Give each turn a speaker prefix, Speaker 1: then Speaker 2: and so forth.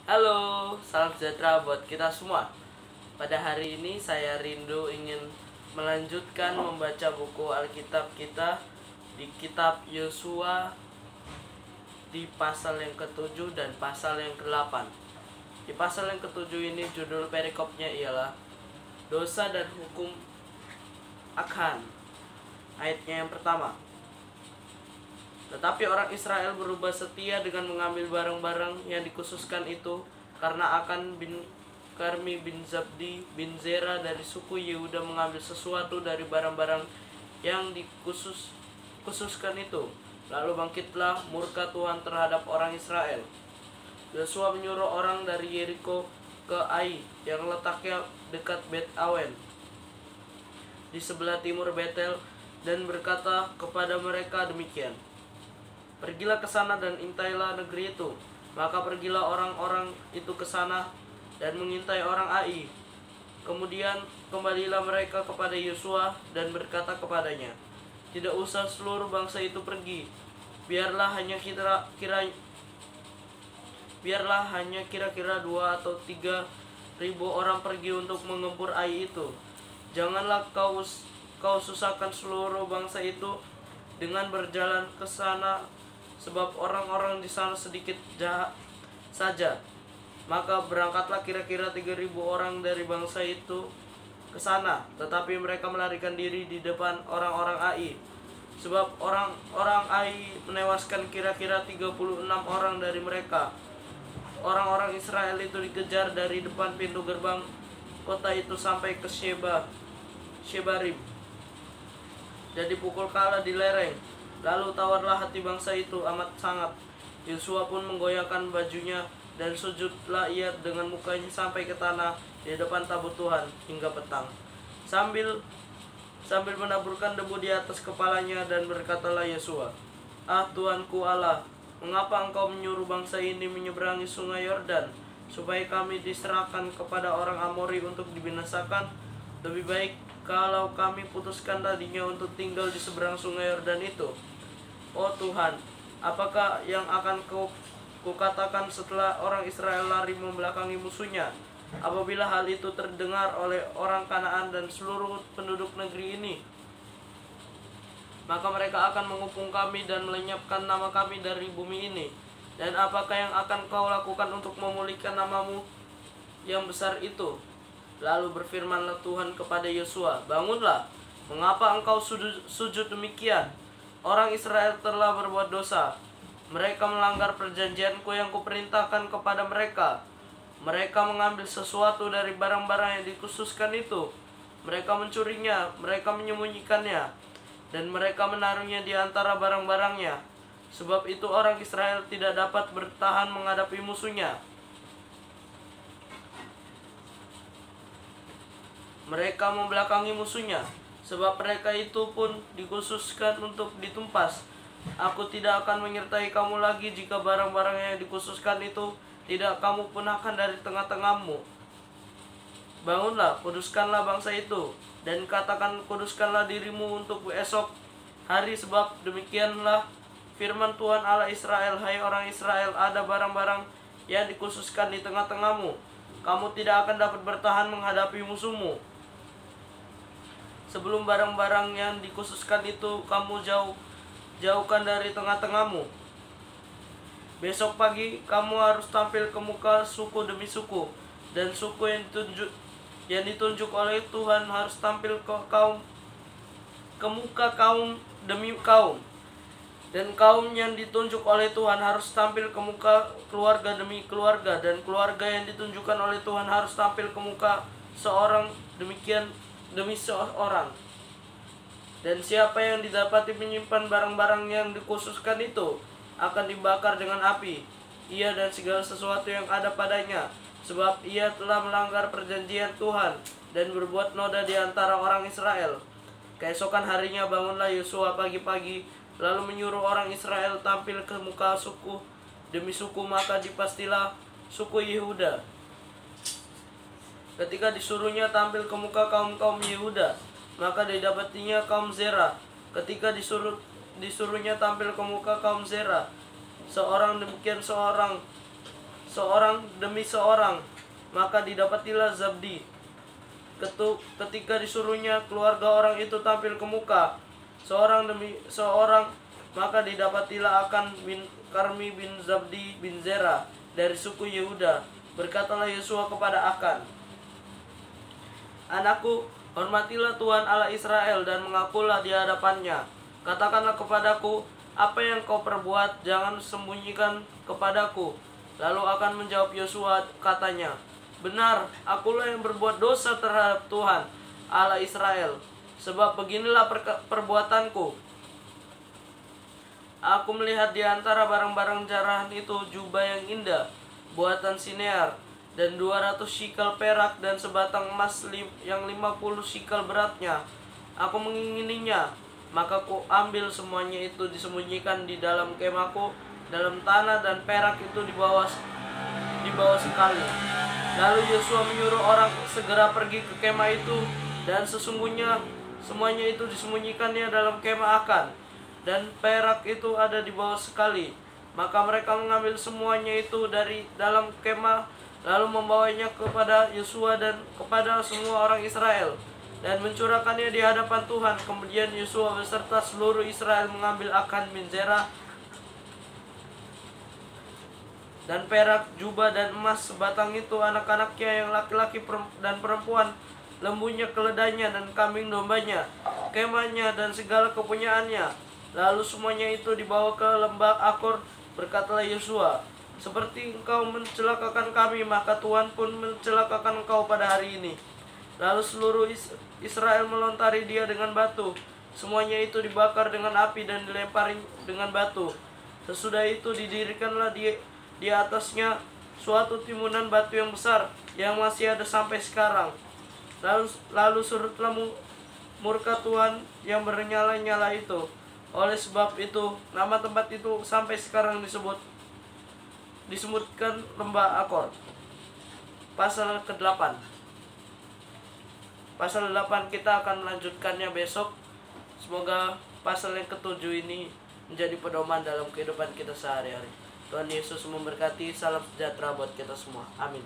Speaker 1: Halo, salam sejahtera buat kita semua. Pada hari ini saya rindu ingin melanjutkan membaca buku Alkitab kita di kitab Yosua di pasal yang ke-7 dan pasal yang ke-8. Di pasal yang ke-7 ini judul perikopnya ialah Dosa dan Hukum Achan. Ayatnya yang pertama. Tetapi orang Israel berubah setia dengan mengambil barang-barang yang dikhususkan itu, karena Akan bin Karmi bin Zabdi bin Zera dari suku Yehuda mengambil sesuatu dari barang-barang yang dikhususkan itu. Lalu bangkitlah murka Tuhan terhadap orang Israel. Yosua menyuruh orang dari Yeriko ke Ai yang letaknya dekat Bet Awen di sebelah timur Betel, dan berkata kepada mereka demikian: Pergilah ke sana dan intailah negeri itu. Maka pergilah orang-orang itu ke sana dan mengintai orang Ai. Kemudian kembalilah mereka kepada Yosua dan berkata kepadanya, Tidak usah seluruh bangsa itu pergi. Biarlah hanya kira-kira 2 atau 3 ribu orang pergi untuk mengempur Ai itu. Janganlah kau susahkan seluruh bangsa itu dengan berjalan ke sana, sebab orang-orang di sana sedikit jahat saja. Maka berangkatlah kira-kira 3.000 orang dari bangsa itu ke sana, tetapi mereka melarikan diri di depan orang-orang Ai. Sebab orang-orang Ai menewaskan kira-kira 36 orang dari mereka. Orang-orang Israel itu dikejar dari depan pintu gerbang kota itu sampai ke Shebarim, dan dipukul kalah di lereng. Lalu tawarlah hati bangsa itu amat sangat. Yosua pun menggoyahkan bajunya, dan sujudlah ia dengan mukanya sampai ke tanah di depan tabut Tuhan hingga petang, sambil menaburkan debu di atas kepalanya. Dan berkatalah Yosua, Ah Tuanku Allah, mengapa engkau menyuruh bangsa ini menyeberangi sungai Yordan, supaya kami diserahkan kepada orang Amori untuk dibinasakan? Lebih baik kalau kami putuskan tadinya untuk tinggal di seberang sungai Yordan itu. Oh Tuhan, apakah yang akan kukatakan setelah orang Israel lari membelakangi musuhnya? Apabila hal itu terdengar oleh orang Kanaan dan seluruh penduduk negeri ini, maka mereka akan mengepung kami dan melenyapkan nama kami dari bumi ini. Dan apakah yang akan kau lakukan untuk memulihkan namamu yang besar itu? Lalu berfirmanlah Tuhan kepada Yosua, Bangunlah, mengapa engkau sujud demikian? Orang Israel telah berbuat dosa. Mereka melanggar perjanjianku yang kuperintahkan kepada mereka. Mereka mengambil sesuatu dari barang-barang yang dikhususkan itu. Mereka mencurinya, mereka menyembunyikannya, dan mereka menaruhnya di antara barang-barangnya. Sebab itu orang Israel tidak dapat bertahan menghadapi musuhnya. Mereka membelakangi musuhnya, sebab mereka itu pun dikhususkan untuk ditumpas. Aku tidak akan menyertai kamu lagi jika barang-barang yang dikhususkan itu tidak kamu punahkan dari tengah-tengahmu. Bangunlah, kuduskanlah bangsa itu, dan katakan kuduskanlah dirimu untuk esok hari, sebab demikianlah firman Tuhan Allah Israel. Hai orang Israel, ada barang-barang yang dikhususkan di tengah-tengahmu. Kamu tidak akan dapat bertahan menghadapi musuhmu. Sebelum barang-barang yang dikhususkan itu kamu jauhkan dari tengah-tengahmu. Besok pagi kamu harus tampil ke muka suku demi suku, dan suku yang ditunjuk oleh Tuhan harus tampil ke muka kaum demi kaum. Dan kaum yang ditunjuk oleh Tuhan harus tampil ke muka keluarga demi keluarga, dan keluarga yang ditunjukkan oleh Tuhan harus tampil ke muka seorang demi seorang. Dan siapa yang didapati menyimpan barang-barang yang dikhususkan itu akan dibakar dengan api, ia dan segala sesuatu yang ada padanya, sebab ia telah melanggar perjanjian Tuhan dan berbuat noda di antara orang Israel. Keesokan harinya bangunlah Yosua pagi-pagi, lalu menyuruh orang Israel tampil ke muka suku demi suku. Maka dipastilah suku Yehuda ketika disuruhnya tampil ke muka kaum Yehuda, maka didapatinya kaum Zera. Ketika disuruhnya tampil ke muka kaum Zera, seorang demikian seorang demi seorang, maka didapatilah Zabdi. Ketika disuruhnya keluarga orang itu tampil ke muka, seorang demi seorang, maka didapatilah Akan bin Karmi bin Zabdi bin Zera dari suku Yehuda. Berkatalah Yosua kepada Akan, "Anakku, hormatilah Tuhan Allah Israel dan mengakulah di hadapannya. Katakanlah kepadaku apa yang kau perbuat, jangan sembunyikan kepadaku." Lalu Akan menjawab Yosua, katanya, "Benar, akulah yang berbuat dosa terhadap Tuhan Allah Israel. Sebab beginilah perbuatanku. Aku melihat di antara barang-barang jarahan itu jubah yang indah, buatan Sinear, dan 200 shikel perak dan sebatang emas yang 50 shikel beratnya. Aku mengingininya, maka ku ambil semuanya itu, disembunyikan di dalam kemahku dalam tanah, dan perak itu di bawah sekali." Lalu Yosua menyuruh orang segera pergi ke kemah itu, dan sesungguhnya semuanya itu disembunyikannya dalam kemah Akan, dan perak itu ada di bawah sekali. Maka mereka mengambil semuanya itu dari dalam kemah, lalu membawanya kepada Yosua dan kepada semua orang Israel, dan mencurahkannya di hadapan Tuhan. Kemudian Yosua beserta seluruh Israel mengambil Akan bin Zera dan perak, jubah dan emas sebatang itu, anak-anaknya yang laki-laki dan perempuan, lembunya, keledainya, dan kambing dombanya, kemahnya, dan segala kepunyaannya. Lalu semuanya itu dibawa ke lembah Akor. Berkatalah Yosua, "Seperti engkau mencelakakan kami, maka Tuhan pun mencelakakan engkau pada hari ini." Lalu seluruh Israel melontari dia dengan batu. Semuanya itu dibakar dengan api dan dilempari dengan batu. Sesudah itu didirikanlah di atasnya suatu timunan batu yang besar, yang masih ada sampai sekarang. Lalu surutlah murka Tuhan yang bernyala-nyala itu. Oleh sebab itu nama tempat itu sampai sekarang disebutkan lembah Akor. Pasal ke-8. Pasal 8 kita akan melanjutkannya besok. Semoga pasal yang ke-7 ini menjadi pedoman dalam kehidupan kita sehari-hari. Tuhan Yesus memberkati. Salam sejahtera buat kita semua. Amin.